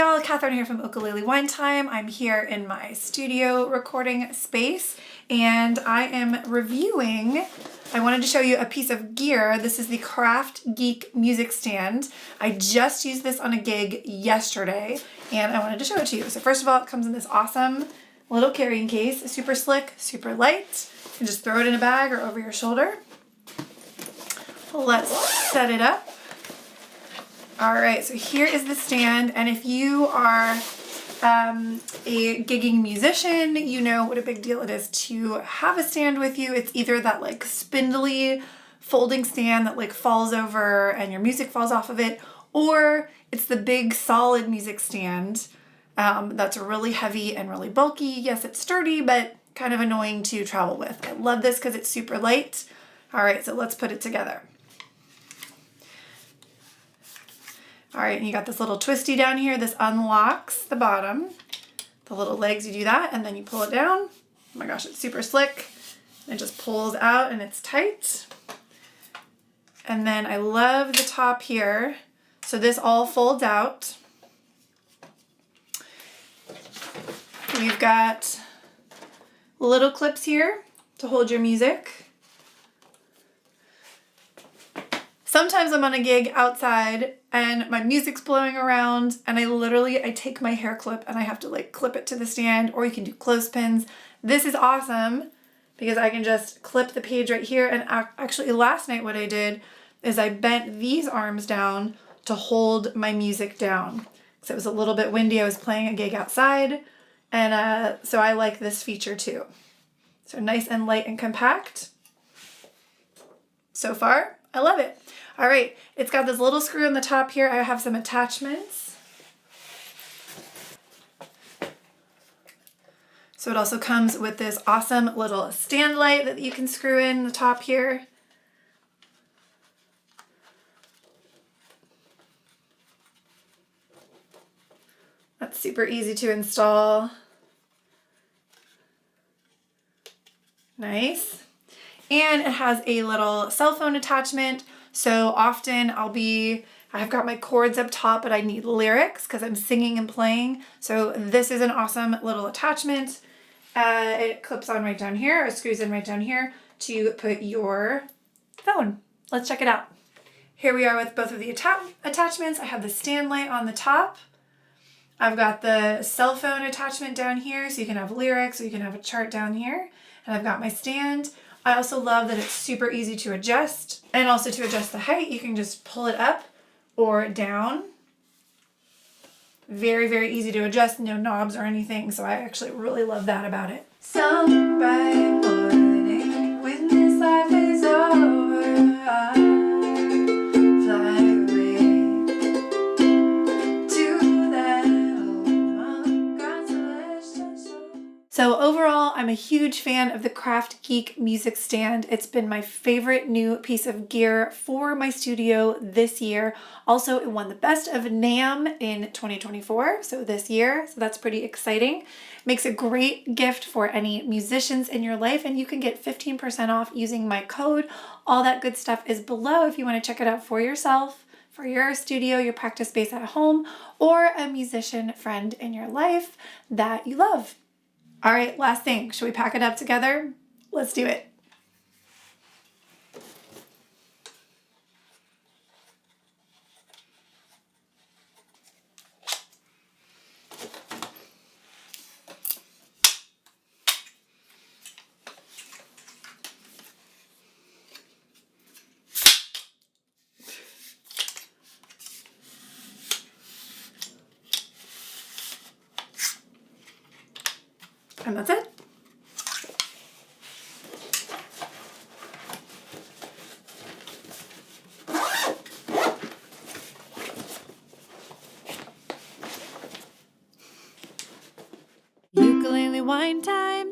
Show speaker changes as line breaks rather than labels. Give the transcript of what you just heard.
y'all, Kathryn here from Ukulele One Time. I'm here in my studio recording space and I am reviewing, I wanted to show you a piece of gear. This is the KraftGeek Music Stand. I just used this on a gig yesterday and I wanted to show it to you. So first of all, it comes in this awesome little carrying case, super slick, super light. You can just throw it in a bag or over your shoulder. Let's set it up. All right, so here is the stand, and if you are a gigging musician, you know what a big deal it is to have a stand with you. It's either that like spindly folding stand that like falls over and your music falls off of it, or it's the big solid music stand that's really heavy and really bulky. Yes, it's sturdy, but kind of annoying to travel with. I love this because it's super light. All right, so let's put it together. All right, and you got this little twisty down here. This unlocks the bottom. The little legs, you do that, and then you pull it down. Oh my gosh, it's super slick. It just pulls out and it's tight. And then I love the top here. So this all folds out. We've got little clips here to hold your music. Sometimes I'm on a gig outside and my music's blowing around and I take my hair clip and I have to like clip it to the stand, or you can do clothespins. This is awesome because I can just clip the page right here. And actually last night what I did is I bent these arms down to hold my music down. So it was a little bit windy. I was playing a gig outside and so I like this feature too. So nice and light and compact. So far, I love it. All right, it's got this little screw on the top here. I have some attachments. So it also comes with this awesome little stand light that you can screw in the top here. That's super easy to install. Nice. And it has a little cell phone attachment. So often I've got my chords up top, but I need lyrics because I'm singing and playing. So this is an awesome little attachment. It clips on right down here, or screws in right down here to put your phone. Let's check it out. Here we are with both of the attachments. I have the stand light on the top. I've got the cell phone attachment down here, so you can have lyrics, or you can have a chart down here. And I've got my stand. I also love that it's super easy to adjust, and also to adjust the height, you can just pull it up or down. Very, very easy to adjust, no knobs or anything, so I actually really love that about it. Some bright morning when this life is over, I'll fly away to that home on God's celestial shore. So overall, I'm a huge fan of the KraftGeek Music Stand. It's been my favorite new piece of gear for my studio this year. Also, it won the Best of NAMM in 2024, so this year, so that's pretty exciting. Makes a great gift for any musicians in your life, and you can get 15% off using my code. All that good stuff is below if you want to check it out for yourself, for your studio, your practice space at home, or a musician friend in your life that you love. All right, last thing. Should we pack it up together? Let's do it. And that's it. Ukulele wine time.